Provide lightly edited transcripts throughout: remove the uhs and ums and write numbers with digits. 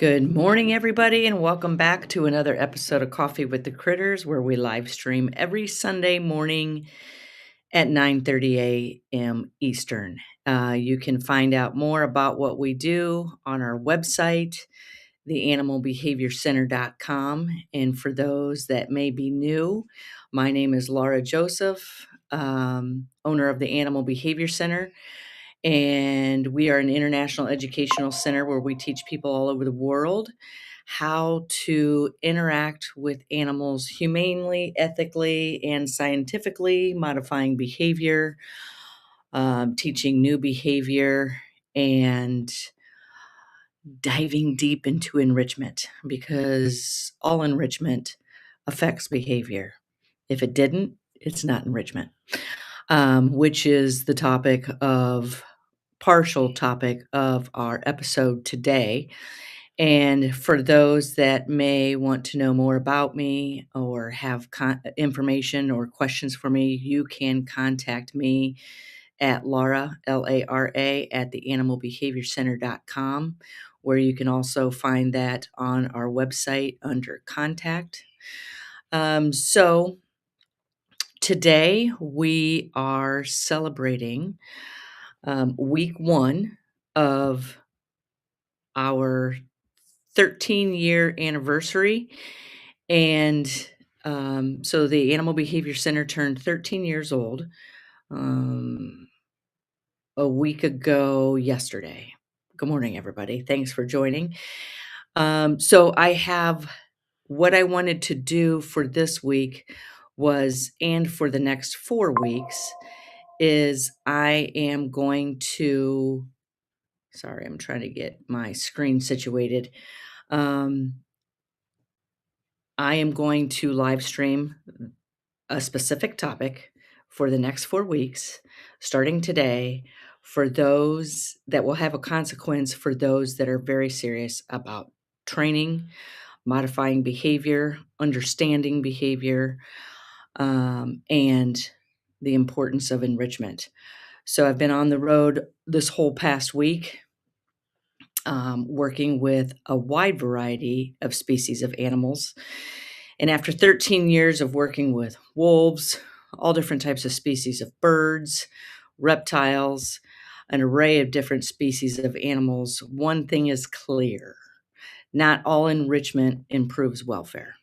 Good morning, everybody, and welcome back to another episode of Coffee with the Critters, where we live stream every Sunday morning at 9:30 a.m. Eastern. You can find out more about what we do on our website, theanimalbehaviorcenter.com. And for those that may be new, my name is Laura Joseph, owner of the Animal Behavior Center. And we are an international educational center where we teach people all over the world how to interact with animals humanely, ethically, and scientifically, modifying behavior, teaching new behavior, and diving deep into enrichment, because all enrichment affects behavior. If it didn't, it's not enrichment, which is the partial topic of our episode today. And for those that may want to know more about me or have information or questions for me, you can contact me at Laura, Lara, at theanimalbehaviorcenter.com, where you can also find that on our website under contact. So today we are celebrating week one of our 13-year anniversary. And so the Animal Behavior Center turned 13 years old a week ago yesterday. Good morning, everybody. Thanks for joining. So I have what I wanted to do for this week and for the next 4 weeks, is I am going to, sorry, I'm trying to get my screen situated. I am going to live stream a specific topic for the next 4 weeks, starting today, for those that will have a consequence for those that are very serious about training, modifying behavior, understanding behavior, and the importance of enrichment. So I've been on the road this whole past week, working with a wide variety of species of animals. And after 13 years of working with wolves, all different types of species of birds, reptiles, an array of different species of animals, one thing is clear: not all enrichment improves welfare.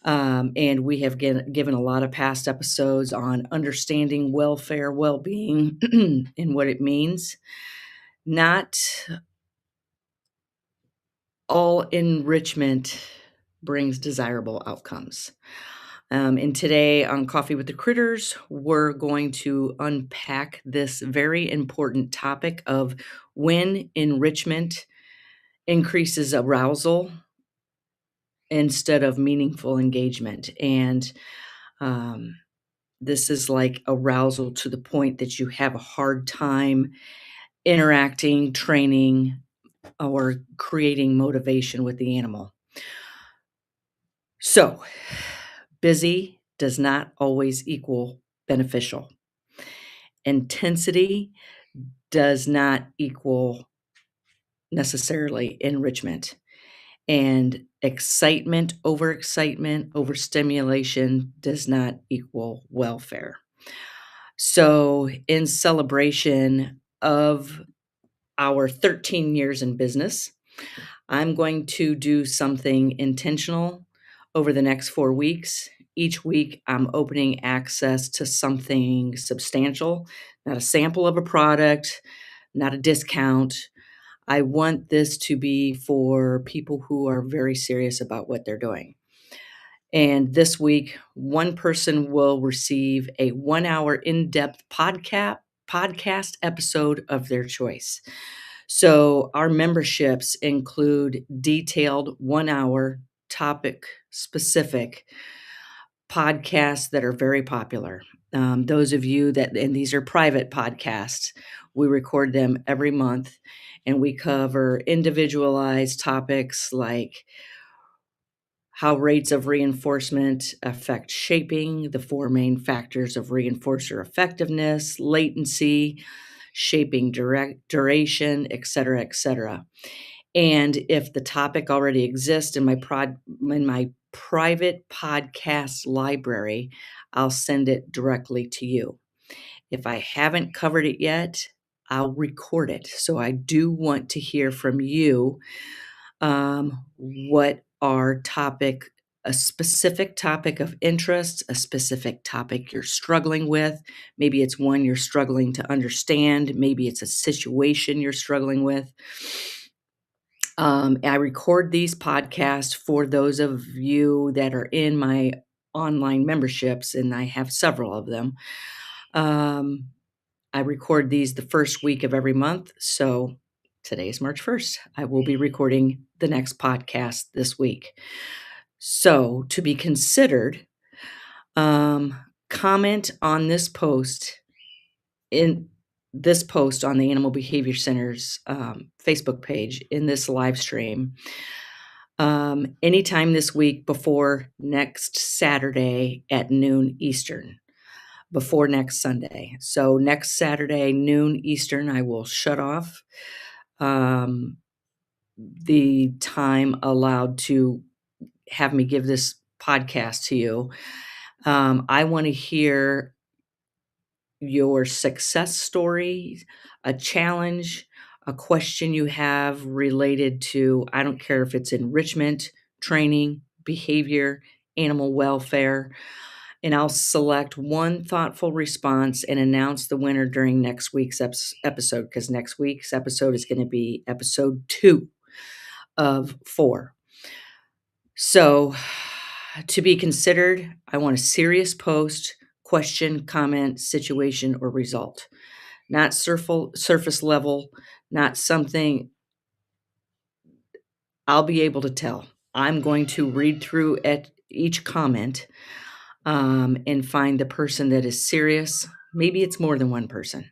And we have given a lot of past episodes on understanding welfare, well-being, and what it means. Not all enrichment brings desirable outcomes. And today on Coffee with the Critters, we're going to unpack this very important topic of when enrichment increases arousal instead of meaningful engagement. And this is like arousal to the point that you have a hard time interacting, training, or creating motivation with the animal. So, busy does not always equal beneficial. Intensity does not equal necessarily enrichment. And excitement, overstimulation does not equal welfare. So, in celebration of our 13 years in business, I'm going to do something intentional over the next 4 weeks. Each week, I'm opening access to something substantial, not a sample of a product, not a discount. I want this to be for people who are very serious about what they're doing. And this week, one person will receive a 1-hour in-depth podcast episode of their choice. So our memberships include detailed 1-hour topic-specific podcasts that are very popular. Those of you and these are private podcasts, we record them every month, and we cover individualized topics like how rates of reinforcement affect shaping, the 4 main factors of reinforcer effectiveness, latency, shaping duration, et cetera, et cetera. And if the topic already exists in my private podcast library, I'll send it directly to you. If I haven't covered it yet, I'll record it. So I do want to hear from you, what our topic a specific topic of interest, a specific topic you're struggling with. Maybe it's one you're struggling to understand. Maybe it's a situation you're struggling with. I record these podcasts for those of you that are in my online memberships, and I have several of them. I record these the first week of every month. So today is March 1st. I will be recording the next podcast this week. So to be considered, comment on this post in this post on the Animal Behavior Center's Facebook page in this live stream anytime this week before next Saturday at noon Eastern, before next Sunday. So next Saturday, noon Eastern, I will shut off the time allowed to have me give this podcast to you. I want to hear your success story, a challenge, a question you have related to, I don't care if it's enrichment, training, behavior, animal welfare, and I'll select one thoughtful response and announce the winner during next week's episode, because next week's episode is going to be episode 2 of 4. So to be considered, I want a serious post, question, comment, situation, or result. Not surface level, not something I'll be able to tell. I'm going to read through at each comment and find the person that is serious. Maybe it's more than one person.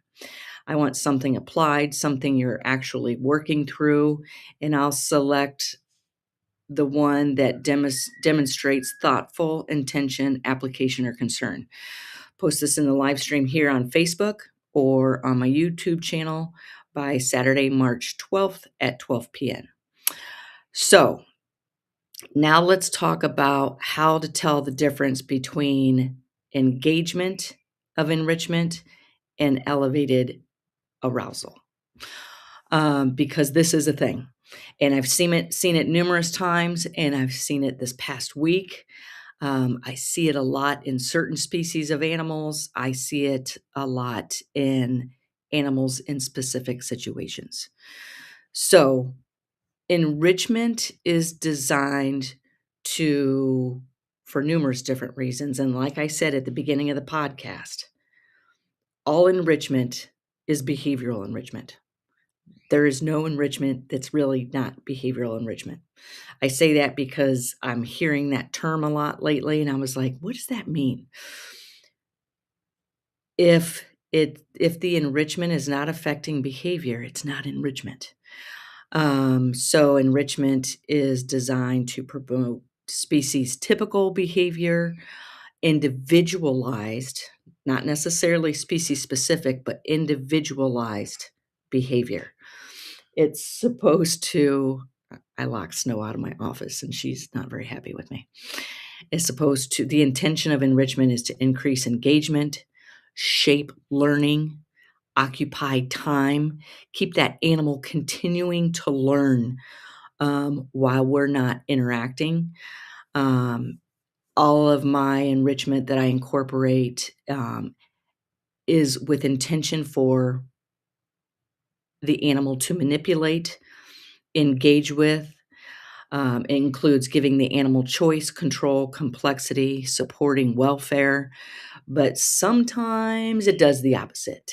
I want something applied, something you're actually working through, and I'll select the one that demonstrates thoughtful intention, application, or concern. Post this in the live stream here on Facebook or on my YouTube channel by Saturday, March 12th at 12 p.m. So now let's talk about how to tell the difference between engagement of enrichment and elevated arousal. Because this is a thing. And I've seen it numerous times, and I've seen it this past week. I see it a lot in certain species of animals. I see it a lot in animals in specific situations. So enrichment is designed for numerous different reasons. And like I said at the beginning of the podcast, all enrichment is behavioral enrichment. There is no enrichment that's really not behavioral enrichment. I say that because I'm hearing that term a lot lately, and I was like, what does that mean? If the enrichment is not affecting behavior, it's not enrichment. So enrichment is designed to promote species typical behavior, individualized, not necessarily species specific, but individualized behavior. It's supposed to, I locked Snow out of my office and she's not very happy with me. The intention of enrichment is to increase engagement, shape learning, occupy time, keep that animal continuing to learn while we're not interacting. All of my enrichment that I incorporate is with intention for the animal to manipulate, engage with. It includes giving the animal choice, control, complexity, supporting welfare, but sometimes it does the opposite.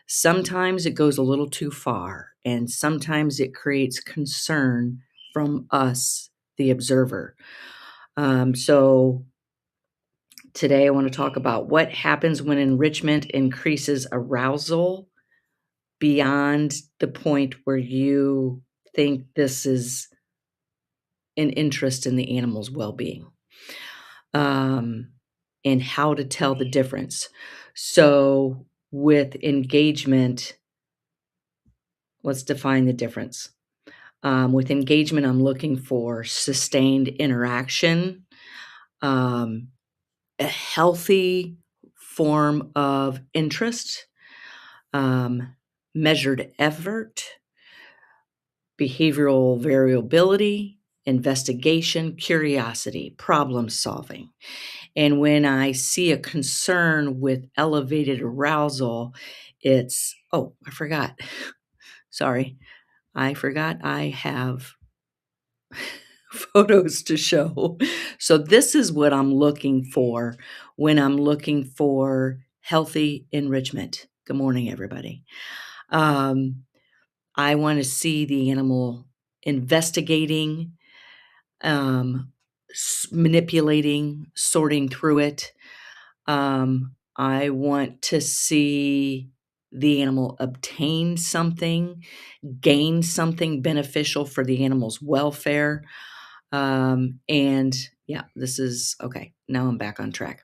Sometimes it goes a little too far, and sometimes it creates concern from us, the observer. So today I want to talk about what happens when enrichment increases arousal beyond the point where you think this is an interest in the animal's well-being, and how to tell the difference. So with engagement, let's define the difference. With engagement, I'm looking for sustained interaction, um, a healthy form of interest, um, measured effort, behavioral variability, investigation, curiosity, problem solving. And when I see a concern with elevated arousal, it's, oh, I forgot. Sorry. I forgot I have photos to show. So this is what I'm looking for when I'm looking for healthy enrichment. Good morning, everybody. Um, I want to see the animal investigating, manipulating, sorting through it. I want to see the animal obtain something, gain something beneficial for the animal's welfare. And yeah, this is okay. Now I'm back on track.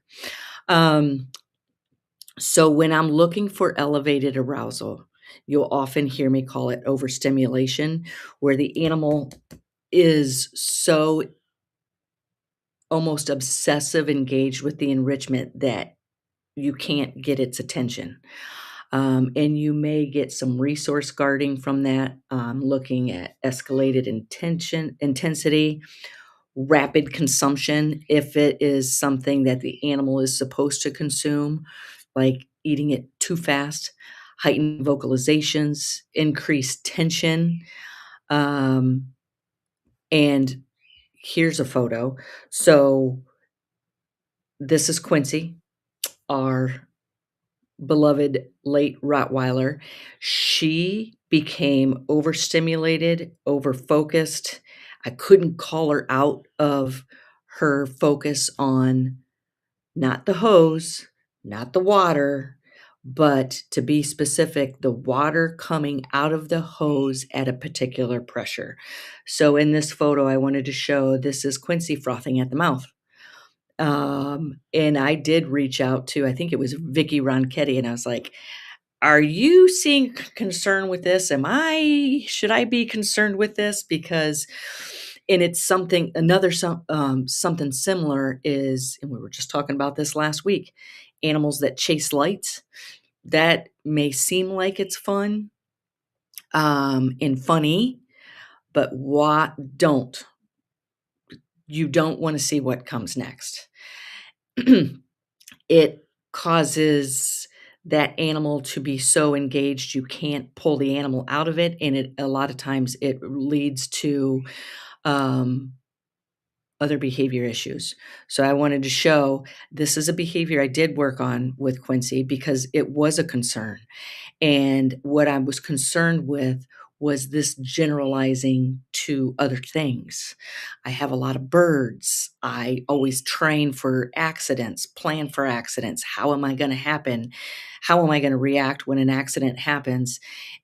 Um, so when I'm looking for elevated arousal, you'll often hear me call it overstimulation, where the animal is so almost obsessive engaged with the enrichment that you can't get its attention. And you may get some resource guarding from that, looking at escalated intensity, rapid consumption, if it is something that the animal is supposed to consume, like eating it too fast, heightened vocalizations, increased tension. Um, and here's a photo. So this is Quincy, our beloved late Rottweiler. She became overstimulated, overfocused. I couldn't call her out of her focus on not the hose, not the water, but to be specific, the water coming out of the hose at a particular pressure. So in this photo, I wanted to show this is Quincy frothing at the mouth. And I did reach out to, I think it was Vicky Ronchetti, and I was like, "Are you seeing concern with this? Should I be concerned with this?" Because, and it's something, something similar is, and we were just talking about this last week, animals that chase lights. That may seem like it's fun, and funny, but you don't want to see what comes next. It causes that animal to be so engaged you can't pull the animal out of it, and a lot of times it leads to um, other behavior issues. So I wanted to show this is a behavior I did work on with Quincy because it was a concern. And what I was concerned with was this generalizing to other things. I have a lot of birds. I always train for accidents, plan for accidents. How am I going to happen? How am I going to react when an accident happens?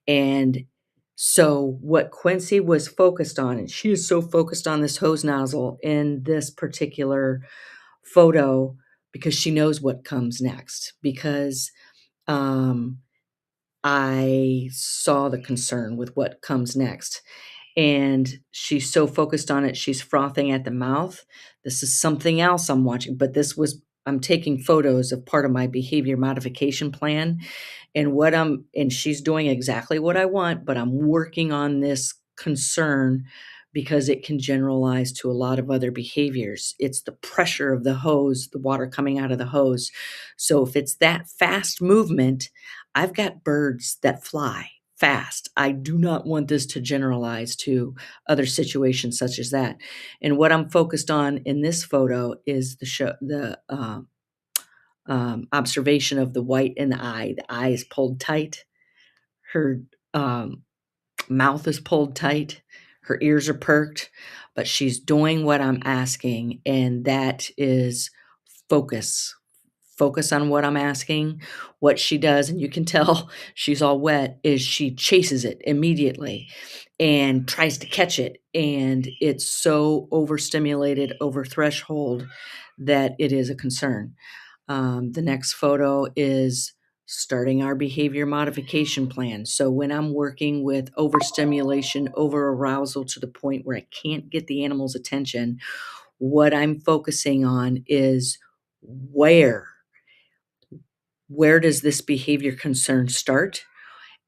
And so what Quincy was focused on, and she is so focused on this hose nozzle in this particular photo because she knows what comes next. Because um, I saw the concern with what comes next. And she's so focused on it, she's frothing at the mouth. This is something else I'm watching, but I'm taking photos of part of my behavior modification plan. And she's doing exactly what I want, but I'm working on this concern because it can generalize to a lot of other behaviors. It's the pressure of the hose, the water coming out of the hose. So if it's that fast movement, I've got birds that fly fast. I do not want this to generalize to other situations such as that. And what I'm focused on in this photo is the observation of the white in the eye. The eye is pulled tight. Her mouth is pulled tight. Her ears are perked, but she's doing what I'm asking, and that is focus. Focus on what I'm asking. What she does, and you can tell she's all wet, is she chases it immediately and tries to catch it. And it's so overstimulated, over threshold, that it is a concern. The next photo is starting our behavior modification plan. So when I'm working with overstimulation, over arousal to the point where I can't get the animal's attention, what I'm focusing on is where where does this behavior concern start?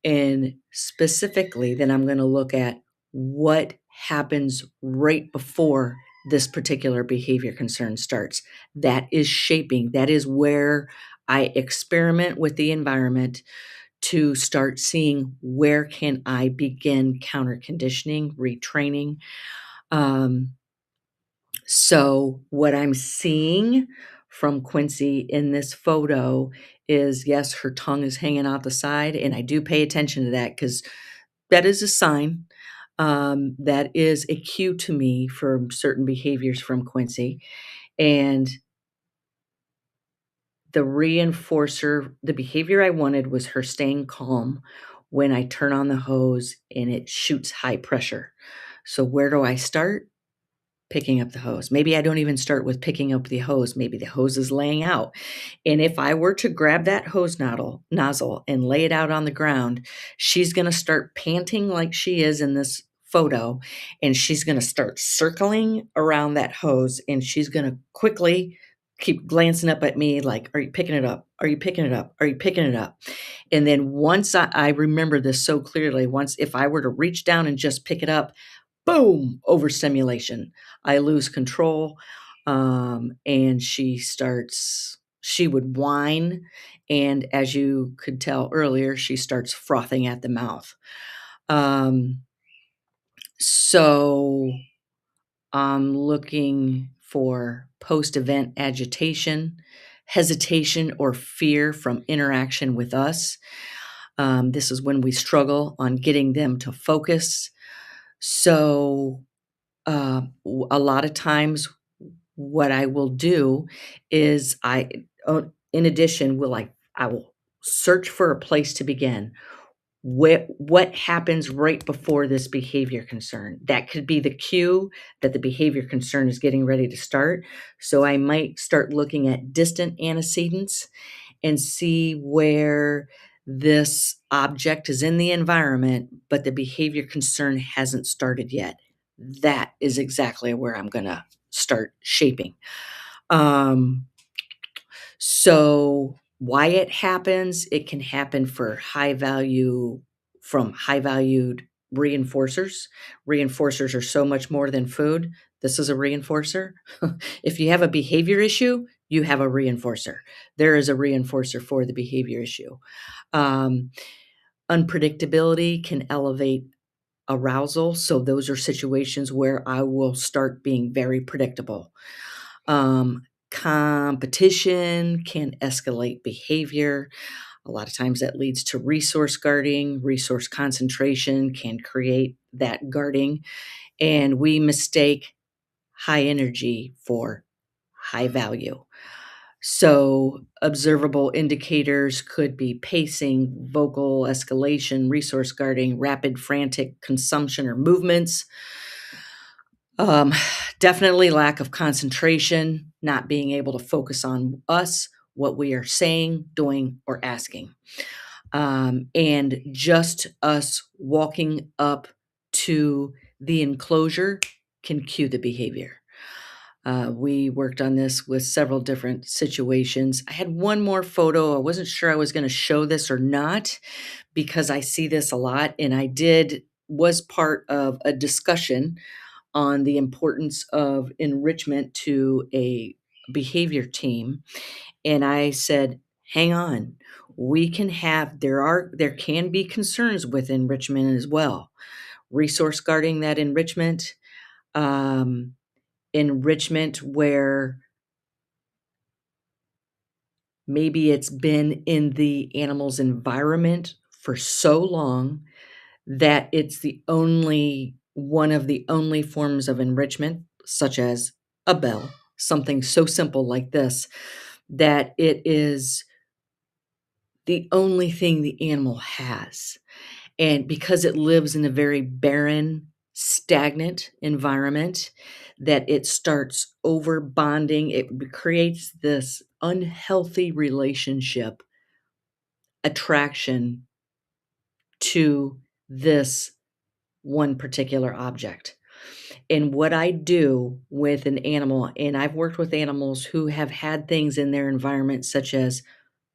And specifically, then I'm going to look at what happens right before this particular behavior concern starts. That is shaping, that is where I experiment with the environment to start seeing where can I begin counter conditioning, retraining. Um, so what I'm seeing from Quincy in this photo is, yes, her tongue is hanging out the side, and I do pay attention to that because that is a sign. That is a cue to me for certain behaviors from Quincy. And the behavior I wanted was her staying calm when I turn on the hose and it shoots high pressure. So where do I start? Picking up the hose. Maybe I don't even start with picking up the hose. Maybe the hose is laying out. And if I were to grab that hose nozzle and lay it out on the ground, she's going to start panting like she is in this photo. And she's going to start circling around that hose. And she's going to quickly keep glancing up at me like, are you picking it up? Are you picking it up? Are you picking it up? And then once I remember this so clearly, once if I were to reach down and just pick it up, boom, overstimulation. I lose control. And she would whine. And as you could tell earlier, she starts frothing at the mouth. Um, so I'm looking for post event agitation, hesitation, or fear from interaction with us. This is when we struggle on getting them to focus. So a lot of times what I will do is in addition, I will search for a place to begin. What happens right before this behavior concern? That could be the cue that the behavior concern is getting ready to start. So I might start looking at distant antecedents and see where this object is in the environment, but the behavior concern hasn't started yet. That is exactly where I'm going to start shaping. Um, so why it happens, it can happen for high valued reinforcers. Reinforcers are so much more than food. This is a reinforcer. If you have a behavior issue, you have a reinforcer. There is a reinforcer for the behavior issue. Um, Unpredictability can elevate arousal. So those are situations where I will start being very predictable. Competition can escalate behavior. A lot of times that leads to resource guarding. Resource concentration can create that guarding. And we mistake high energy for high value. So, observable indicators could be pacing, vocal escalation, resource guarding, rapid frantic consumption or movements. Um, Definitely lack of concentration, not being able to focus on us, what we are saying, doing, or asking. And just us walking up to the enclosure can cue the behavior. We worked on this with several different situations. I had one more photo. I wasn't sure I was going to show this or not because I see this a lot, and was part of a discussion on the importance of enrichment to a behavior team. And I said, hang on, there can be concerns with enrichment as well. Resource guarding that enrichment, um, enrichment where maybe it's been in the animal's environment for so long that it's the only one of the only forms of enrichment, such as a bell, something so simple like this, that it is the only thing the animal has. And because it lives in a very barren, stagnant environment, that it starts over bonding, it creates this unhealthy relationship attraction to this one particular object. And what I do with an animal, and I've worked with animals who have had things in their environment such as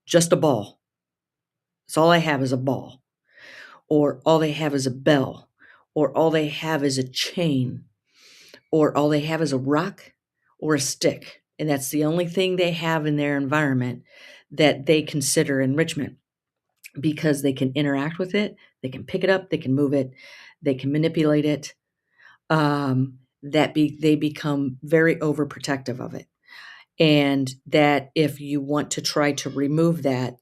just a ball. It's all I have is a ball, or all they have is a bell, or all they have is a chain, or all they have is a rock or a stick. And that's the only thing they have in their environment that they consider enrichment, because they can interact with it, they can pick it up, they can move it, they can manipulate it. They become very overprotective of it. And that if you want to try to remove that,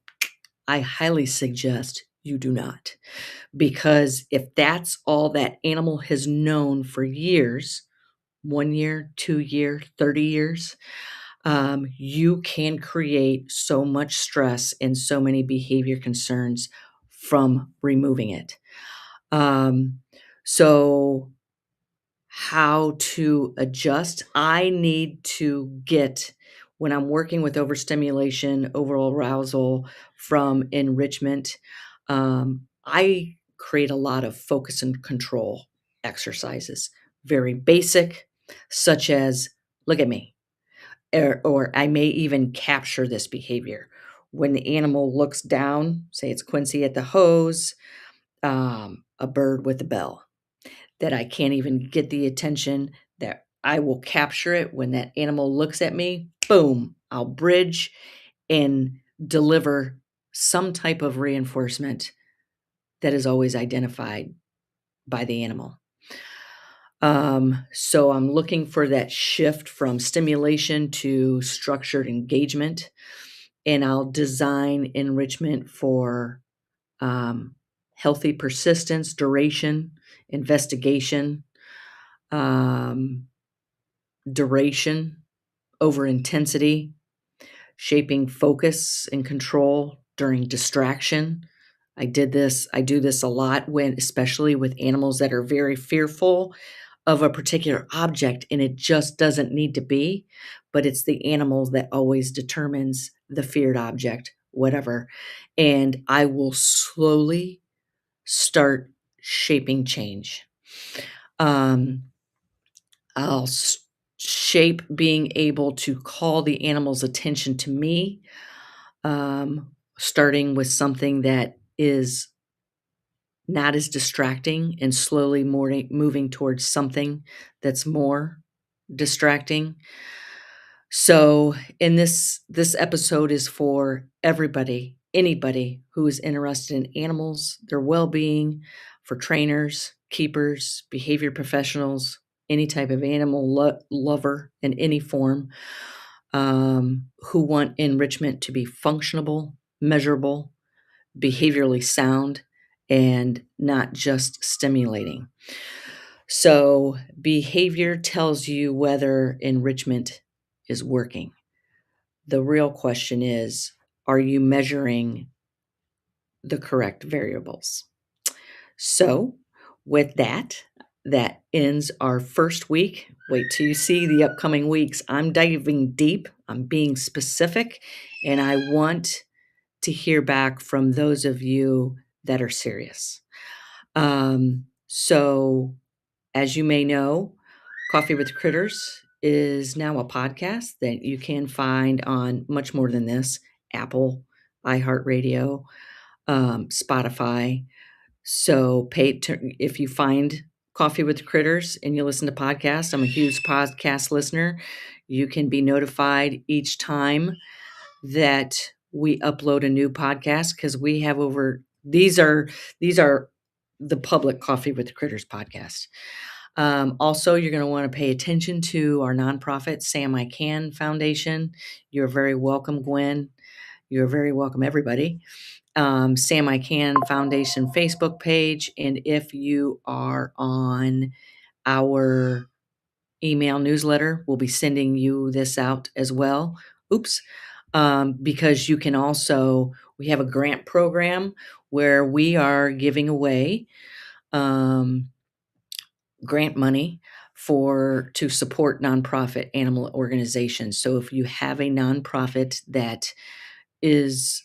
I highly suggest you do not. Because if that's all that animal has known for years, 1 year, 2 year, 30 years, you can create so much stress and so many behavior concerns from removing it. So how to adjust? I need to get, when I'm working with overstimulation, overall arousal from enrichment, I create a lot of focus and control exercises, very basic, such as look at me, or I may even capture this behavior. When the animal looks down, say it's Quincy at the hose, a bird with a bell, that I can't even get the attention, that I will capture it when that animal looks at me, boom, I'll bridge and deliver some type of reinforcement that is always identified by the animal. So I'm looking for that shift from stimulation to structured engagement, and I'll design enrichment for healthy persistence, duration, investigation, um, duration over intensity, shaping focus and control during distraction. I do this a lot when, especially with animals that are very fearful of a particular object, and it just doesn't need to be, but it's the animal that always determines the feared object, whatever. And I will slowly start shaping change. I'll shape being able to call the animal's attention to me, starting with something that is not as distracting, and slowly moving towards something that's more distracting. So, in this episode is for everybody, anybody who is interested in animals, their well-being, for trainers, keepers, behavior professionals, any type of animal lover in any form, who want enrichment to be functionable, measurable, behaviorally sound, and not just stimulating. So, behavior tells you whether enrichment is working. The real question is, are you measuring the correct variables? So, with that, that ends our first week. Wait till you see the upcoming weeks. I'm diving deep, I'm being specific, and I want to hear back from those of you that are serious. So, as you may know, Coffee with Critters is now a podcast that you can find on much more than this: Apple, iHeartRadio, Spotify. So if you find Coffee with Critters and you listen to podcasts, I'm a huge podcast listener. You can be notified each time that we upload a new podcast, because we have these are the public Coffee with Critters podcast. Also, you're going to want to pay attention to our nonprofit, Sam I Can Foundation. You're very welcome, Gwen. You're very welcome, everybody. Sam I Can Foundation Facebook page. And if you are on our email newsletter, we'll be sending you this out as well. Oops. Because you can also, we have a grant program where we are giving away grant money to support nonprofit animal organizations. So if you have a nonprofit that is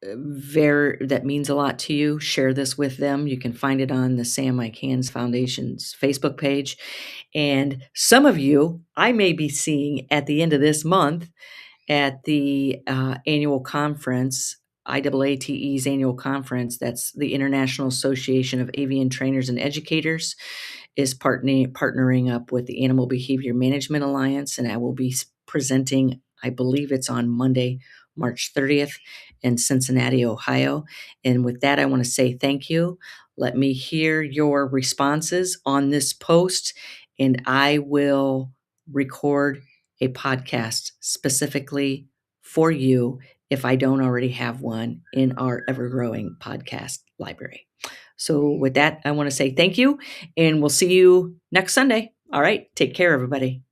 that means a lot to you, share this with them. You can find it on the Sam Mike Hands Foundation's Facebook page. And some of you I may be seeing at the end of this month at the annual conference, IAATE's annual conference. That's the International Association of Avian Trainers and Educators, is partnering up with the Animal Behavior Management Alliance, and I will be presenting, I believe it's on Monday, March 30th in Cincinnati, Ohio. And with that, I want to say thank you. Let me hear your responses on this post, and I will record a podcast specifically for you if I don't already have one in our ever-growing podcast library. So with that, I want to say thank you, and we'll see you next Sunday. All right, take care, everybody.